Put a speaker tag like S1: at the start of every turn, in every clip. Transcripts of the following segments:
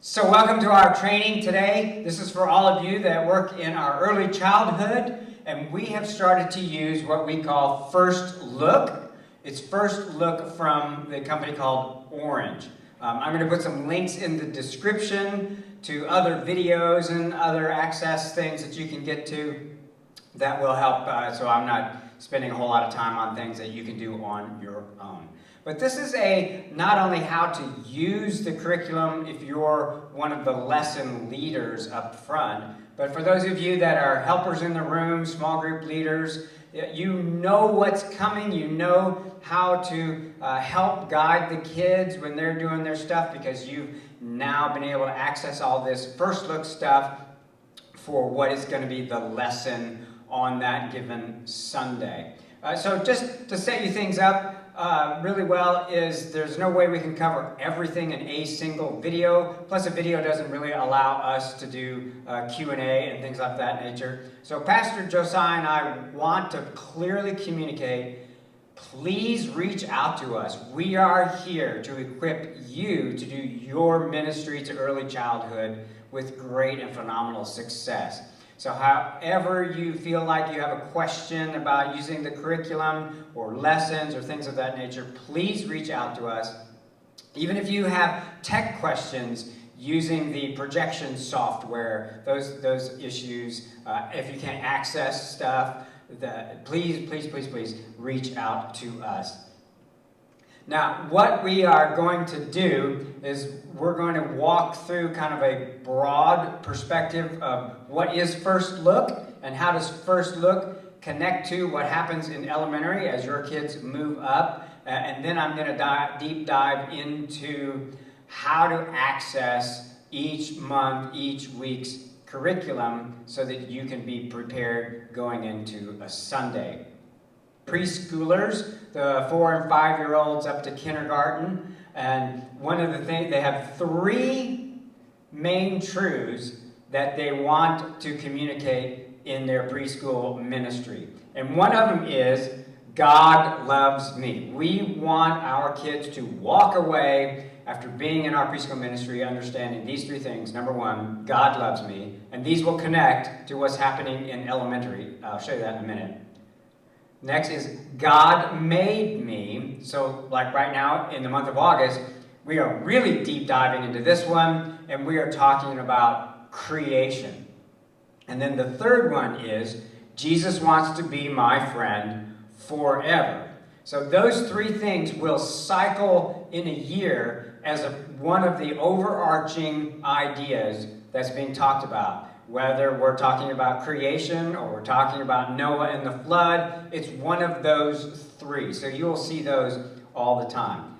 S1: So welcome to our training today. This is for all of you that work in our early childhood, and we have started to use what we call First Look. It's First Look from the company called Orange. I'm going to put some links in the description to other videos and other access things that you can get to that will help, so I'm not spending a whole lot of time on things that you can do on your own. But this is not only how to use the curriculum if you're one of the lesson leaders up front, but for those of you that are helpers in the room, small group leaders, you know what's coming, you know how to help guide the kids when they're doing their stuff because you've now been able to access all this first look stuff for what is going to be the lesson on that given Sunday. So just to set you things up really well is there's no way we can cover everything in a single video. Plus a video doesn't really allow us to do Q&A and things of that nature. So Pastor Josiah and I want to clearly communicate, please reach out to us. We are here to equip you to do your ministry to early childhood with great and phenomenal success. So however you feel like you have a question about using the curriculum or lessons or things of that nature, please reach out to us. Even if you have tech questions using the projection software, those issues, if you can't access stuff, please reach out to us. Now, what we are going to do is we're going to walk through kind of a broad perspective of what is First Look and how does First Look connect to what happens in elementary as your kids move up. And then I'm going to deep dive into how to access each month, each week's curriculum so that you can be prepared going into a Sunday. Preschoolers, the 4- and 5-year-olds up to kindergarten, and one of the things, they have 3 main truths that they want to communicate in their preschool ministry. And one of them is, God loves me. We want our kids to walk away after being in our preschool ministry understanding these 3 things. Number 1, God loves me, and these will connect to what's happening in elementary. I'll show you that in a minute. Next is God made me. So like right now in the month of August, we are really deep diving into this one, and we are talking about creation. And then the third one is Jesus wants to be my friend forever. So those 3 things will cycle in a year as one of the overarching ideas that's being talked about. Whether we're talking about creation or we're talking about Noah and the flood, it's one of those 3. So you'll see those all the time.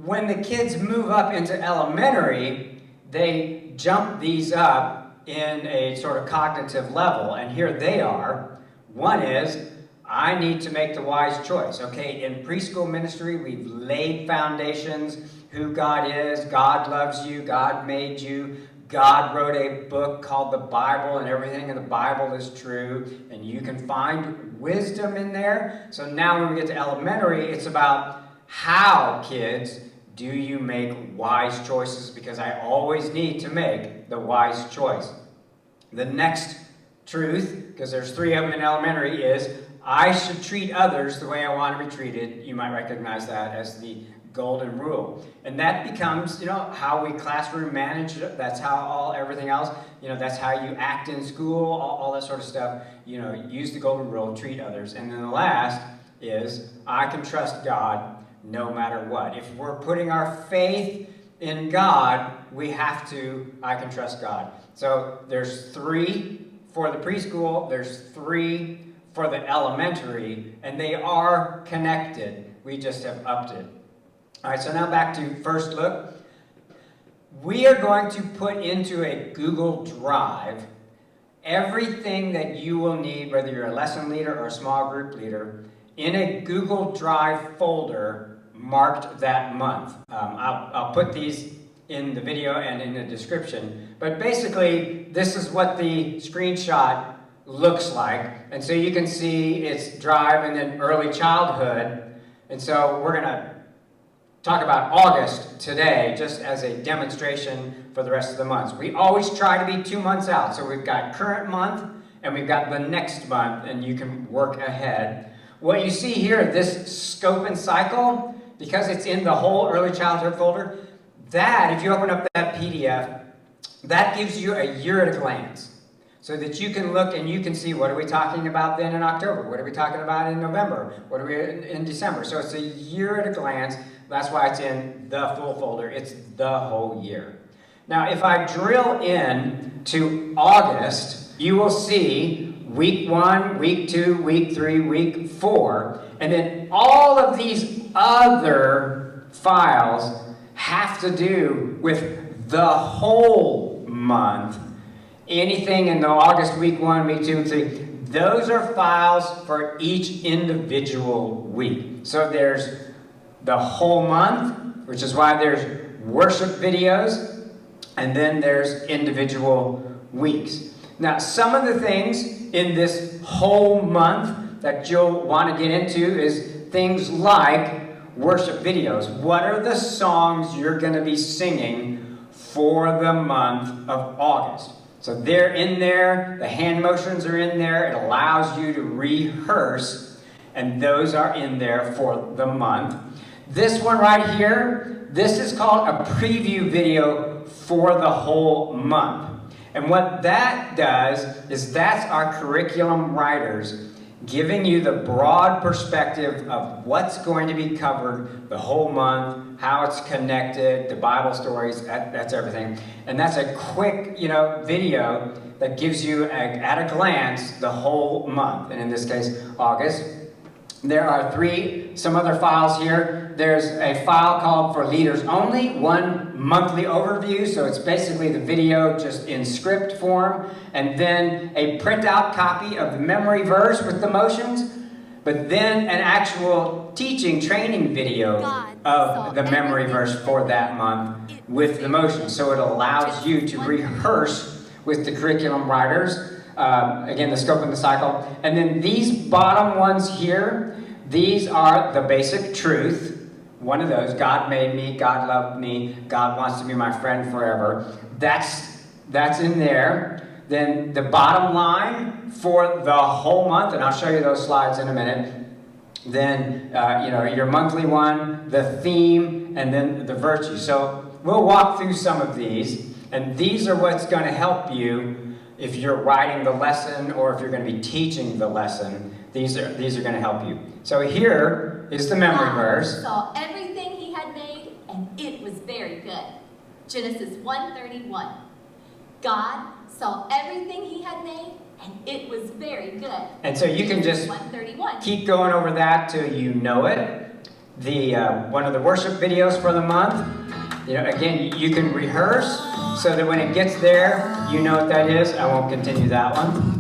S1: When the kids move up into elementary, they jump these up in a sort of cognitive level, and here they are. One is, I need to make the wise choice. Okay, in preschool ministry, we've laid foundations, who God is, God loves you, God made you, God wrote a book called the Bible, and everything in the Bible is true, and you can find wisdom in there. So now when we get to elementary, it's about how, kids, do you make wise choices? Because I always need to make the wise choice. The next truth, because there's 3 of them in elementary, is I should treat others the way I want to be treated. You might recognize that as the golden rule. And that becomes, how we classroom manage. That's how everything else, that's how you act in school, all that sort of stuff. Use the golden rule, treat others. And then the last is, I can trust God no matter what. If we're putting our faith in God, we have to, I can trust God. So there's 3 for the preschool, there's 3 for the elementary, and they are connected. We just have upped it. All right, so now back to First Look. We are going to put into a Google Drive everything that you will need, whether you're a lesson leader or a small group leader, in a Google Drive folder marked that month. I'll put these in the video and in the description, but basically this is what the screenshot looks like. And so you can see it's Drive and then early childhood. And so we're going to talk about August today just as a demonstration for the rest of the months. We always try to be 2 months out. So we've got current month and we've got the next month, and you can work ahead. What you see here, this scope and cycle, because it's in the whole early childhood folder, that, if you open up that PDF, that gives you a year at a glance. So that you can look and you can see, what are we talking about then in October? What are we talking about in November? What are we in December? So it's a year at a glance. That's why it's in the full folder. It's the whole year. Now, if I drill in to August, you will see week 1, week 2, week 3, week 4. And then all of these other files have to do with the whole month. Anything in the August week 1, week 2, week 3, those are files for each individual week. So there's the whole month, which is why there's worship videos, and then there's individual weeks. Now, some of the things in this whole month that you'll want to get into is things like worship videos. What are the songs you're going to be singing for the month of August? So they're in there, the hand motions are in there, it allows you to rehearse, and those are in there for the month. This one right here, this is called a preview video for the whole month. And what that does is that's our curriculum writers giving you the broad perspective of what's going to be covered the whole month, how it's connected, the Bible stories, that's everything. And that's a quick, video that gives you, at a glance, the whole month. And in this case, August. There are some other files here. There's a file called For Leaders Only, one monthly overview, so it's basically the video just in script form, and then a printout copy of the memory verse with the motions, but then an actual teaching training video of the memory verse for that month with the motions. So it allows you to rehearse with the curriculum writers. Again, the scope and the cycle. And then these bottom ones here, these are the basic truth. One of those, God made me, God loved me, God wants to be my friend forever. That's in there. Then the bottom line for the whole month, and I'll show you those slides in a minute. Then, your monthly one, the theme, and then the virtue. So we'll walk through some of these, and these are what's going to help you if you're writing the lesson or if you're going to be teaching the lesson. These are going to help you. So here is the memory verse.
S2: Saw everything he had made, and it was very good. Genesis 1:31. God saw everything he had made, and it was very good.
S1: And so you can just
S2: 1:31.
S1: Keep going over that till you know it. The one of the worship videos for the month. Again, you can rehearse so that when it gets there, you know what that is. I won't continue that one.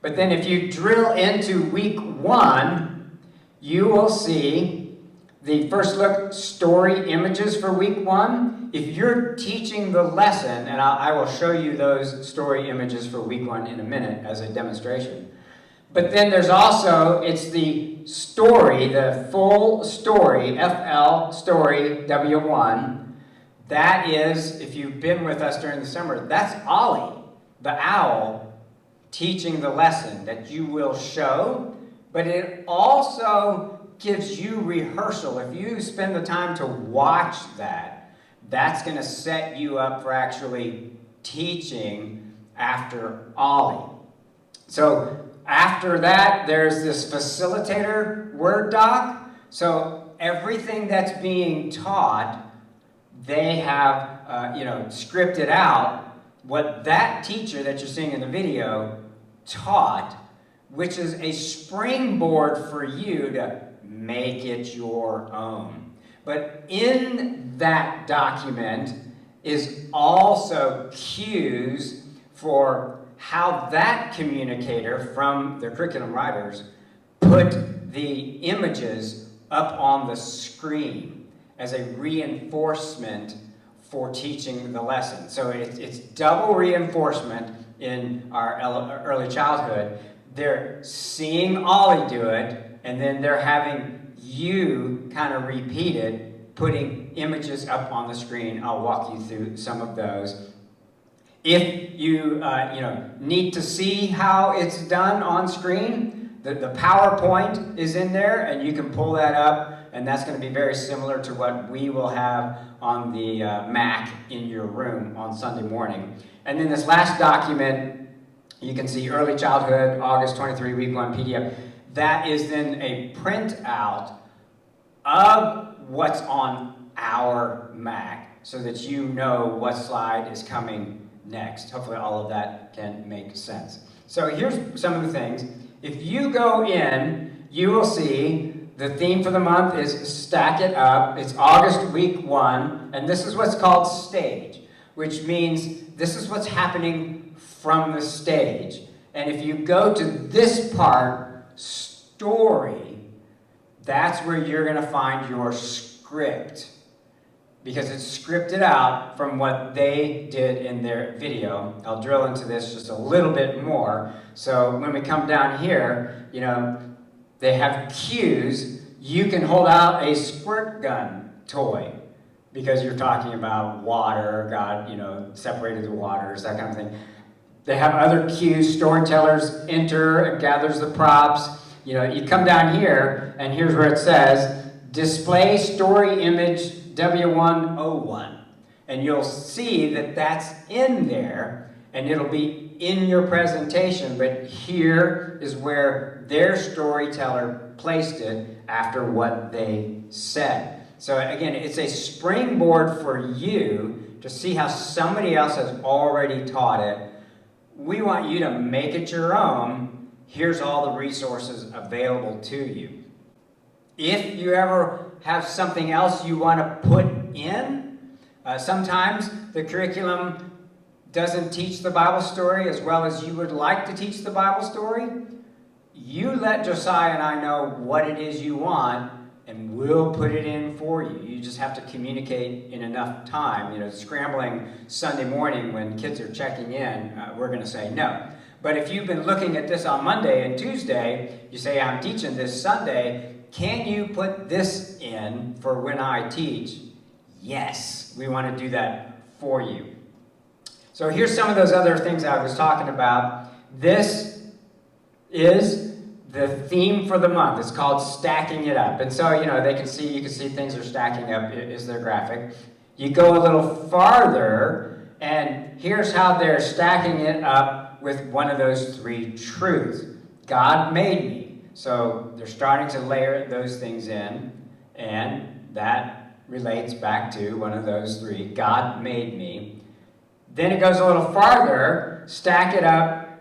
S1: But then if you drill into week 1, you will see the first look story images for week 1. If you're teaching the lesson, and I will show you those story images for week 1 in a minute as a demonstration. But then there's also, it's the story, the full story, FL story W1. That is, if you've been with us during the summer, that's Ollie, the owl, teaching the lesson that you will show, but it also gives you rehearsal. If you spend the time to watch that, that's going to set you up for actually teaching after Ollie. So after that, there's this facilitator Word doc. So everything that's being taught, they have, scripted out what that teacher that you're seeing in the video taught, which is a springboard for you to make it your own. But in that document is also cues for how that communicator from the curriculum writers put the images up on the screen as a reinforcement for teaching the lesson. So it's double reinforcement in our early childhood. They're seeing Ollie do it, and then they're having you kind of repeat it putting images up on the screen. I'll walk you through some of those. If you, need to see how it's done on screen, the PowerPoint is in there, and you can pull that up, and that's going to be very similar to what we will have on the Mac in your room on Sunday morning. And then this last document, you can see Early Childhood, August 23, Week 1 PDF. That is then a printout of what's on our Mac, so that you know what slide is coming next. Hopefully all of that can make sense. So here's some of the things. If you go in, you will see the theme for the month is Stack It Up. It's August week 1, and this is what's called stage, which means this is what's happening from the stage. And if you go to this part, story, that's where you're going to find your script, because it's scripted out from what they did in their video. I'll drill into this just a little bit more. So when we come down here, they have cues. You can hold out a squirt gun toy because you're talking about water, God, separated the waters, that kind of thing. They have other cues. Storytellers enter and gathers the props. You come down here, and here's where it says, display story image W101. And you'll see that that's in there, and it'll be in your presentation, but here is where their storyteller placed it after what they said. So again, it's a springboard for you to see how somebody else has already taught it. We want you to make it your own. Here's all the resources available to you. If you ever have something else you want to put in, sometimes the curriculum doesn't teach the Bible story as well as you would like to teach the Bible story. You let Josiah and I know what it is you want, and we'll put it in for you. You just have to communicate in enough time. Scrambling Sunday morning when kids are checking in, we're going to say no. But if you've been looking at this on Monday and Tuesday, you say, I'm teaching this Sunday, can you put this in for when I teach? Yes, we want to do that for you. So here's some of those other things I was talking about. This is the theme for the month. It's called Stacking It Up. And so, you can see things are stacking up is their graphic. You go a little farther, and here's how they're stacking it up with one of those 3 truths. God made me. So they're starting to layer those things in, and that relates back to one of those 3. God made me. Then it goes a little farther, stack it up,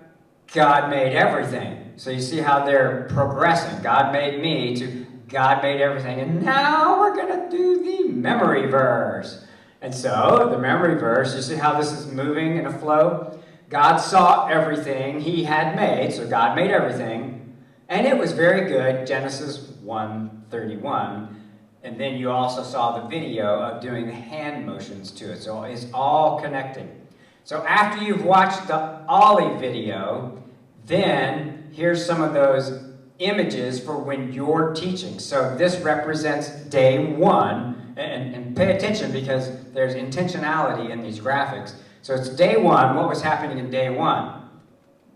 S1: God made everything. So you see how they're progressing. God made me to God made everything. And now we're going to do the memory verse. And so the memory verse, you see how this is moving in a flow? God saw everything he had made, so God made everything. And it was very good, Genesis 1:31. And then you also saw the video of doing the hand motions to it. So it's all connecting. So after you've watched the Ollie video, then here's some of those images for when you're teaching. So this represents day 1. And pay attention because there's intentionality in these graphics. So it's day 1. What was happening in day 1?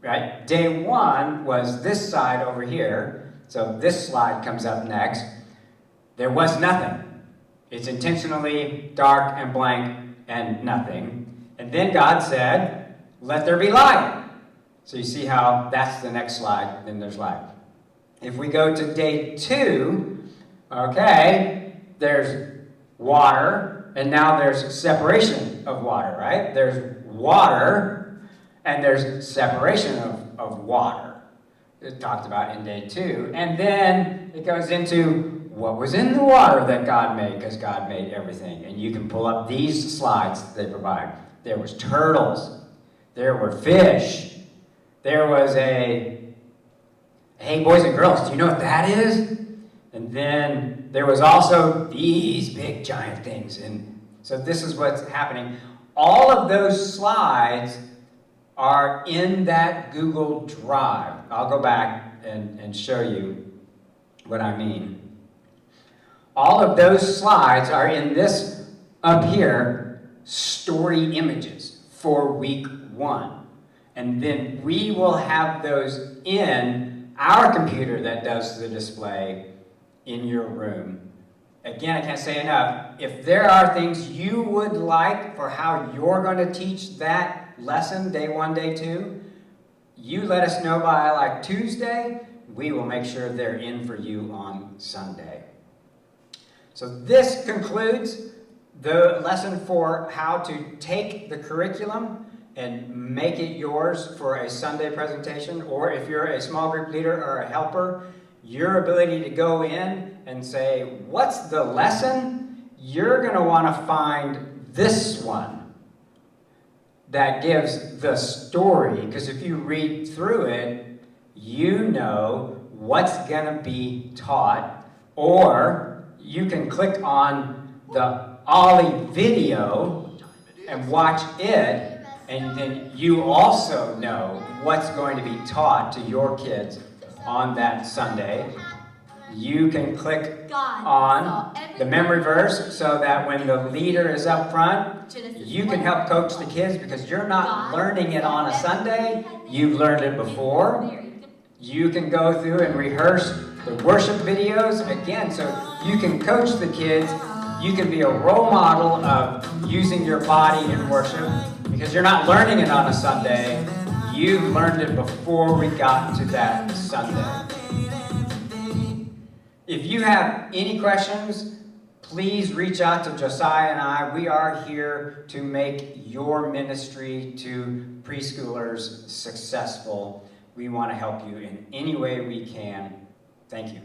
S1: Right? Day 1 was this side over here. So this slide comes up next. There was nothing. It's intentionally dark and blank and nothing. And then God said, let there be light. So you see how that's the next slide, then there's light. If we go to day 2, okay, there's water, and now there's separation of water, right? There's water, and there's separation of water. It's talked about in day 2. And then it goes into what was in the water that God made, because God made everything. And you can pull up these slides that they provide. There was turtles. There were fish. There was hey, boys and girls, do you know what that is? And then there was also these big giant things. And so this is what's happening. All of those slides are in that Google Drive. I'll go back and show you what I mean. all of those slides are in this up here, story images for week 1. And then we will have those in our computer that does the display in your room. Again, I can't say enough. If there are things you would like for how you're going to teach that lesson, day 1, day 2, you let us know by like Tuesday. We will make sure they're in for you on Sunday. So this concludes the lesson for how to take the curriculum and make it yours for a Sunday presentation, or if you're a small group leader or a helper, your ability to go in and say, what's the lesson? You're going to want to find this one that gives the story, because if you read through it, you know what's going to be taught, or you can click on the Ollie video and watch it, and then you also know what's going to be taught to your kids on that Sunday. You can click on the memory verse so that when the leader is up front, you can help coach the kids, because you're not learning it on a Sunday, you've learned it before. You can go through and rehearse the worship videos again, so you can coach the kids. You can be a role model of using your body in worship, because you're not learning it on a Sunday. You've learned it before we got to that Sunday. If you have any questions, please reach out to Josiah and I. We are here to make your ministry to preschoolers successful. We want to help you in any way we can. Thank you.